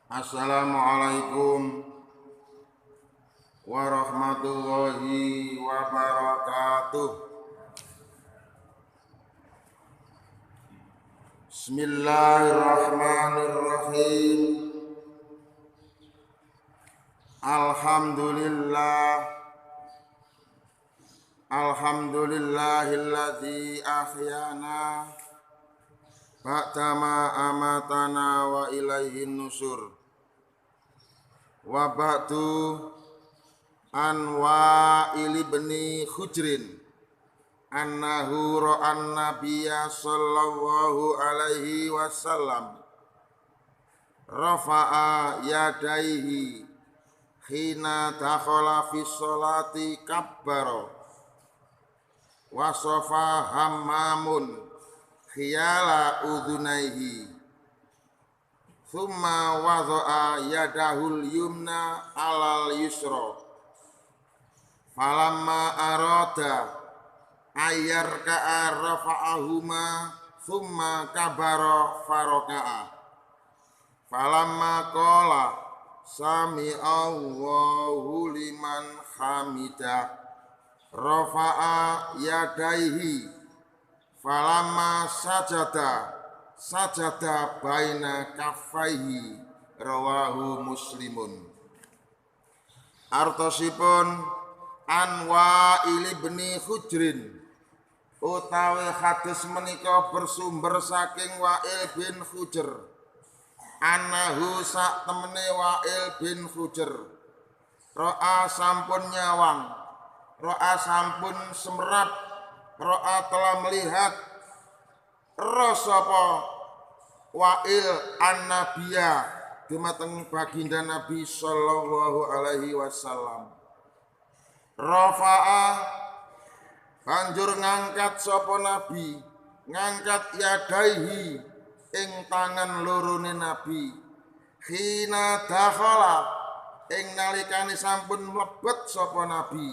Assalamualaikum warahmatullahi wabarakatuh. Bismillahirrahmanirrahim. Alhamdulillahilladzi ahyana ba'dama amatana wa ilaihin nusur. Wa ba'du an Wa'il bin Hujrin annahu ra'an nabiyya sallallahu alaihi wasallam rafa'a yadaihi hina dakhala fi sholati kabbara wasofa hammamun khiyala udhunaihi thumma wadha'a yadahul yumna alal yusra falamma arada ayyarka'a rafa'ahuma thumma kabara faraka'a falamma qala sami Allahu liman hamidah rafa'a yadaihi falamma sajada baina kaffaihi rawahu muslimun. Artosipun an Wa'il bin Hujrin utawi hadis menika bersumber saking Wa'il bin Hujr annahu sak temene Wa'il bin Hujr ro'a sampun nyawang, ro'a sampun semerap, ro'a telah melihat Rasapa Wa'il an-Nabiyya dumateng baginda Nabi sallallahu alaihi wasallam. Rafa'a banjur ngangkat sapa Nabi, ngangkat yadaihi ing tangan lorone Nabi. Khina dakhala ing nalikane sampun mlebet sapa Nabi,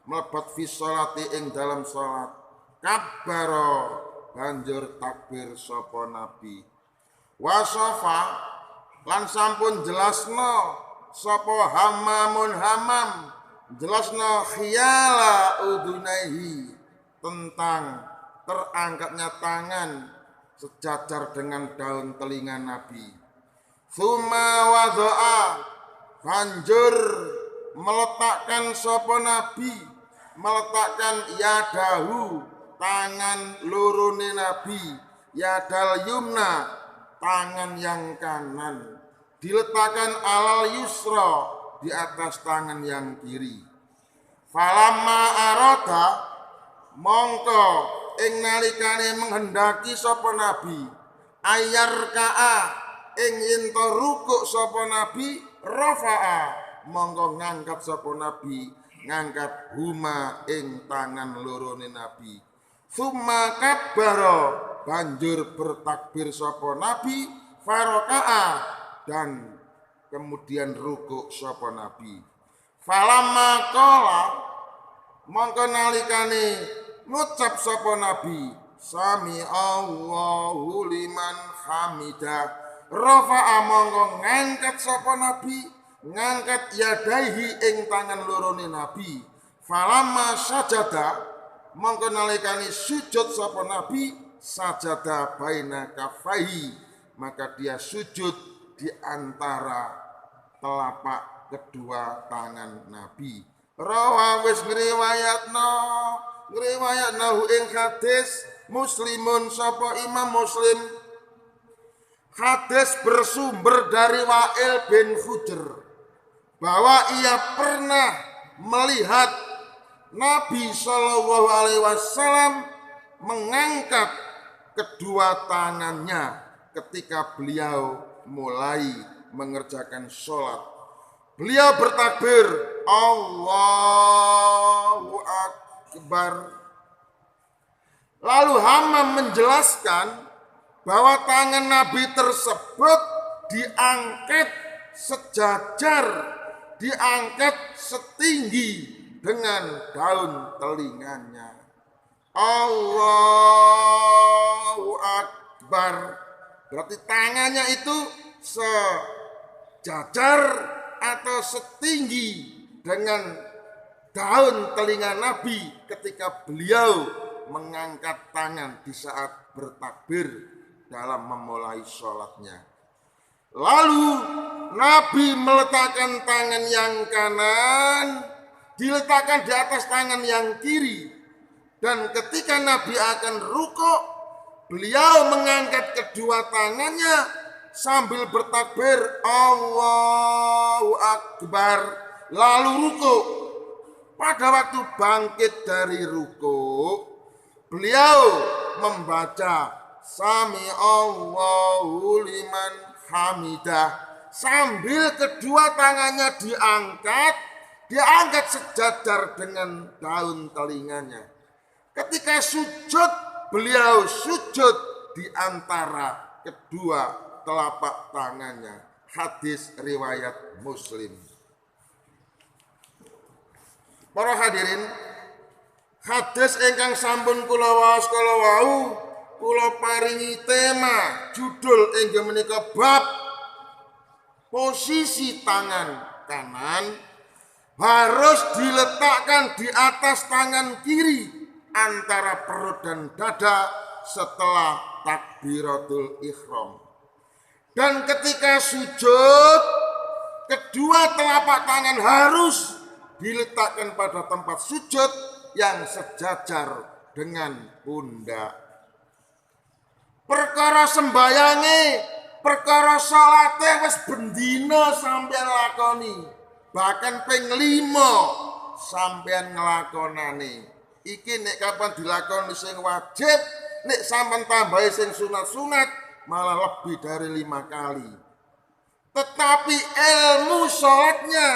mlebet fi sholati ing dalam salat. Kabbara banjur takbir sapa Nabi. Wasofa lan sampun jelasno sapa hamamun hamam, jelasno khiyala udunaihi tentang terangkatnya tangan sejajar dengan daun telinga Nabi. Tsumma wadha'a banjur meletakkan sapa Nabi, meletakkan yadahu tangan lorone Nabi, yadal yumna tangan yang kanan diletakkan alal yusra di atas tangan yang kiri. Falamma arada mongko ing nalikane menghendaki sapa Nabi ayyarka'a ing yen to rukuk sapa Nabi rafa'a mongko ngangkat sapa Nabi, ngangkat huma ing tangan lorone Nabi. Summa kabbara banjur bertakbir sapa Nabi faraka'a dan kemudian rukuk sapa Nabi. Falamma qala mongko nalikane ngucap sapa Nabi sami Allahu liman hamidah rafa'a mongko ngangkat sapa Nabi, ngangkat yadaihi ing tangan lorone Nabi. Falamma sajada mongko nalikane sujud sapa Nabi, sajada baina kaffaihi maka dia sujud di antara telapak kedua tangan Nabi. Rawa wis ngriwayatnahu ing hadis Muslimun sapa Imam Muslim. Hadis bersumber dari Wa'il bin Hujr bahwa ia pernah melihat Nabi sallallahu alaihi wasallam mengangkat kedua tangannya ketika beliau mulai mengerjakan sholat. Beliau bertakbir Allahu Akbar. Lalu Hammam menjelaskan bahwa tangan Nabi tersebut diangkat sejajar, diangkat setinggi dengan daun telinganya. Allahu Akbar. Berarti tangannya itu sejajar atau setinggi dengan daun telinga Nabi ketika beliau mengangkat tangan di saat bertakbir dalam memulai sholatnya. Lalu Nabi meletakkan tangan yang kanan diletakkan di atas tangan yang kiri, dan ketika Nabi akan rukuk, beliau mengangkat kedua tangannya sambil bertakbir Allahu Akbar, lalu rukuk. Pada waktu bangkit dari rukuk, beliau membaca Sami Allahu liman hamidah sambil kedua tangannya diangkat sejajar dengan daun telinganya. Ketika sujud, beliau sujud di antara kedua telapak tangannya. Hadis riwayat Muslim. Para hadirin, hadis ingkang sampun kula waos kala wau kula paringi tema judul inggih menika bab posisi tangan kanan harus diletakkan di atas tangan kiri antara perut dan dada setelah takbiratul ihram. Dan ketika sujud, kedua telapak tangan harus diletakkan pada tempat sujud yang sejajar dengan pundak. Perkara sembayange, perkara salate wis bendina sampeyan lakoni. Bahkan ping 5 sampeyan nglakonane. Iki nek kapan dilakoni sing wajib, nek sampeyan tambahi sing sunat-sunat malah lebih dari 5 kali. Tetapi ilmu salatnya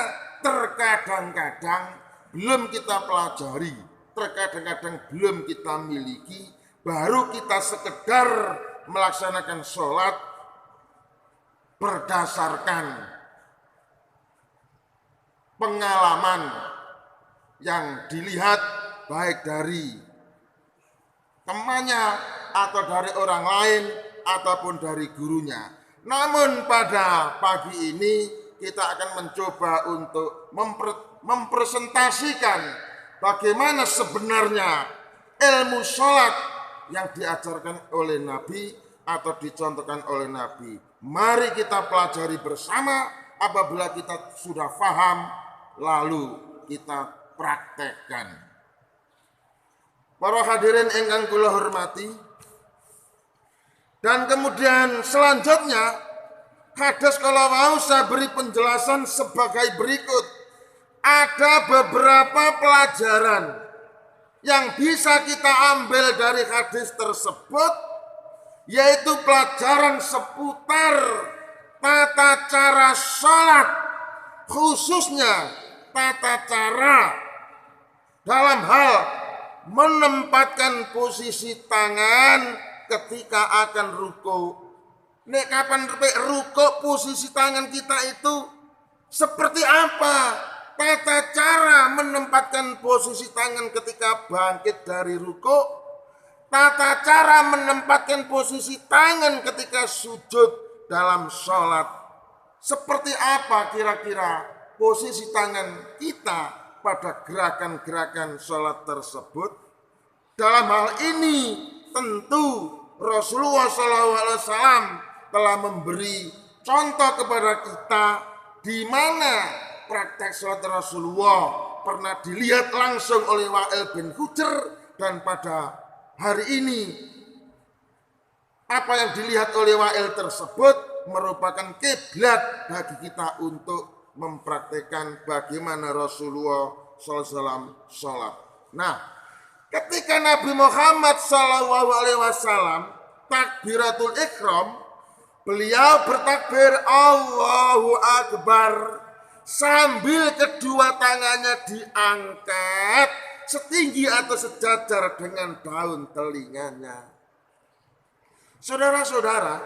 terkadang-kadang belum kita pelajari, terkadang-kadang belum kita miliki, baru kita sekedar melaksanakan sholat berdasarkan pengalaman yang dilihat baik dari temannya atau dari orang lain ataupun dari gurunya. Namun pada pagi ini kita akan mencoba untuk mempresentasikan bagaimana sebenarnya ilmu sholat yang diajarkan oleh Nabi atau dicontohkan oleh Nabi. Mari kita pelajari bersama. Apabila kita sudah paham, lalu kita praktekkan. Para hadirin ingkang kula hormati, dan kemudian selanjutnya hadis kalau mau saya beri penjelasan sebagai berikut. Ada beberapa pelajaran yang bisa kita ambil dari hadis tersebut, yaitu pelajaran seputar tata cara sholat, khususnya tata cara dalam hal menempatkan posisi tangan ketika akan ruku. Nek kapan ruku posisi tangan kita itu seperti apa? Tata cara menempatkan posisi tangan ketika bangkit dari ruku, tata cara menempatkan posisi tangan ketika sujud dalam sholat. Seperti apa kira-kira posisi tangan kita pada gerakan-gerakan sholat tersebut? Dalam hal ini tentu Rasulullah SAW telah memberi contoh kepada kita di mana praktek sholat Rasulullah pernah dilihat langsung oleh Wa'il bin Hujr, dan pada hari ini apa yang dilihat oleh Wa'il tersebut merupakan kiblat bagi kita untuk mempraktekkan bagaimana Rasulullah SAW sholat. Nah, ketika Nabi Muhammad SAW takbiratul ihram, beliau bertakbir Allahu Akbar sambil kedua tangannya diangkat setinggi atau sejajar dengan daun telinganya. Saudara-saudara,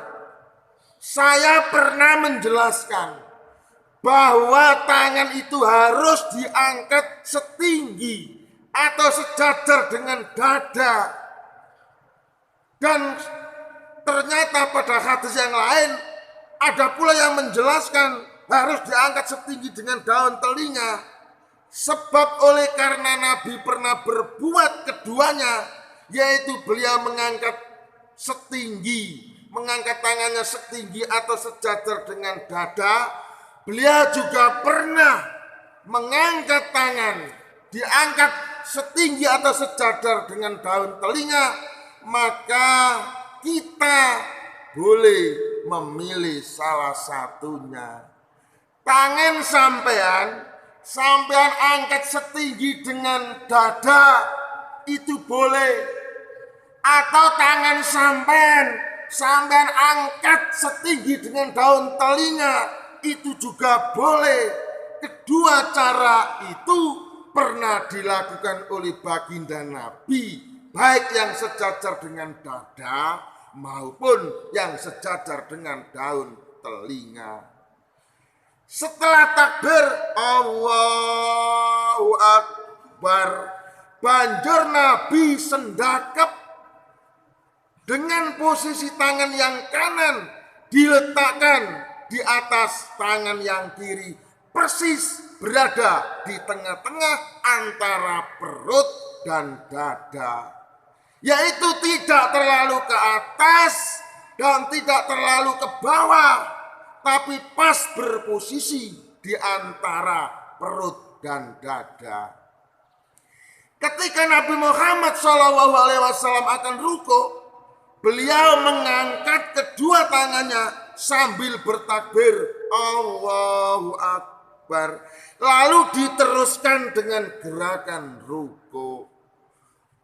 saya pernah menjelaskan bahwa tangan itu harus diangkat setinggi atau sejajar dengan dada. Dan ternyata pada hadis yang lain ada pula yang menjelaskan harus diangkat setinggi dengan daun telinga. Sebab oleh karena Nabi pernah berbuat keduanya, yaitu beliau mengangkat tangannya setinggi atau sejajar dengan dada. Beliau juga pernah mengangkat tangan, diangkat setinggi atau sejajar dengan daun telinga. Maka kita boleh memilih salah satunya. Tangan sampean angkat setinggi dengan dada, itu boleh. Atau tangan sampean angkat setinggi dengan daun telinga, itu juga boleh. Kedua cara itu pernah dilakukan oleh baginda Nabi, baik yang sejajar dengan dada maupun yang sejajar dengan daun telinga. Setelah takbir Allahu Akbar, banjur Nabi sendakep dengan posisi tangan yang kanan diletakkan di atas tangan yang kiri, persis berada di tengah-tengah antara perut dan dada, yaitu tidak terlalu ke atas dan tidak terlalu ke bawah, tapi pas berposisi di antara perut dan dada. Ketika Nabi Muhammad SAW akan ruku, beliau mengangkat kedua tangannya sambil bertakbir Allahu Akbar, lalu diteruskan dengan gerakan ruku.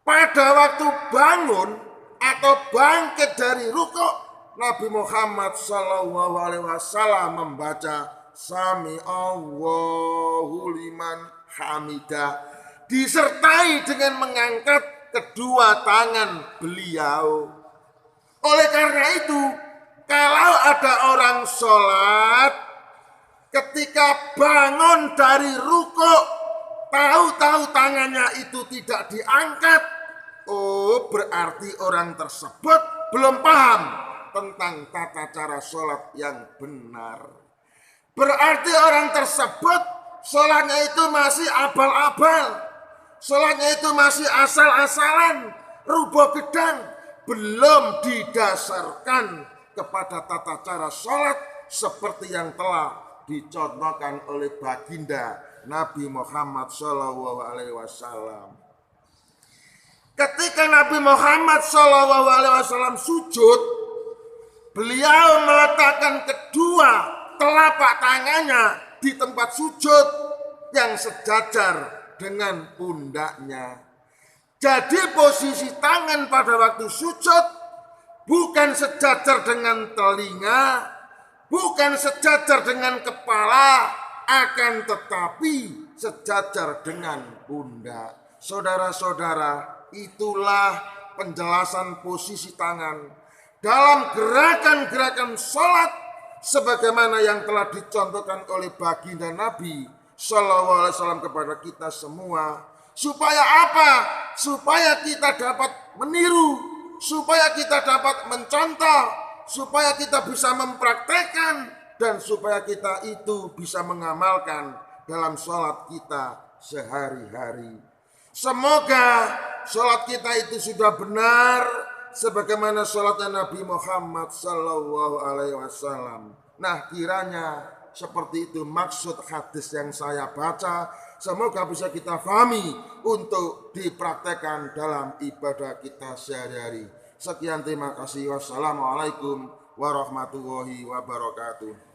Pada waktu bangun atau bangkit dari ruku, Nabi Muhammad SAW membaca Sami Allahu liman hamidah, disertai dengan mengangkat kedua tangan beliau. Oleh karena itu, kalau ada orang sholat, ketika bangun dari ruku, tahu-tahu tangannya itu tidak diangkat, berarti orang tersebut belum paham tentang tata cara sholat yang benar. Berarti orang tersebut sholatnya itu masih abal-abal, sholatnya itu masih asal-asalan, rubo gedang, belum didasarkan kepada tata cara sholat seperti yang telah dicontohkan oleh baginda Nabi Muhammad SAW. Ketika Nabi Muhammad SAW sujud, beliau meletakkan kedua telapak tangannya di tempat sujud yang sejajar dengan pundaknya. Jadi posisi tangan pada waktu sujud bukan sejajar dengan telinga, bukan sejajar dengan kepala, akan tetapi sejajar dengan pundak. Saudara-saudara, itulah penjelasan posisi tangan dalam gerakan-gerakan sholat sebagaimana yang telah dicontohkan oleh baginda Nabi SAW kepada kita semua. Supaya apa? Supaya kita dapat meniru, supaya kita dapat mencontoh, supaya kita bisa mempraktekkan, dan supaya kita itu bisa mengamalkan dalam sholat kita sehari-hari. Semoga sholat kita itu sudah benar sebagaimana sholatnya Nabi Muhammad SAW. Nah, kiranya seperti itu maksud hadis yang saya baca. Semoga bisa kita pahami untuk dipraktekkan dalam ibadah kita sehari-hari. Sekian, terima kasih. Wassalamualaikum warahmatullahi wabarakatuh.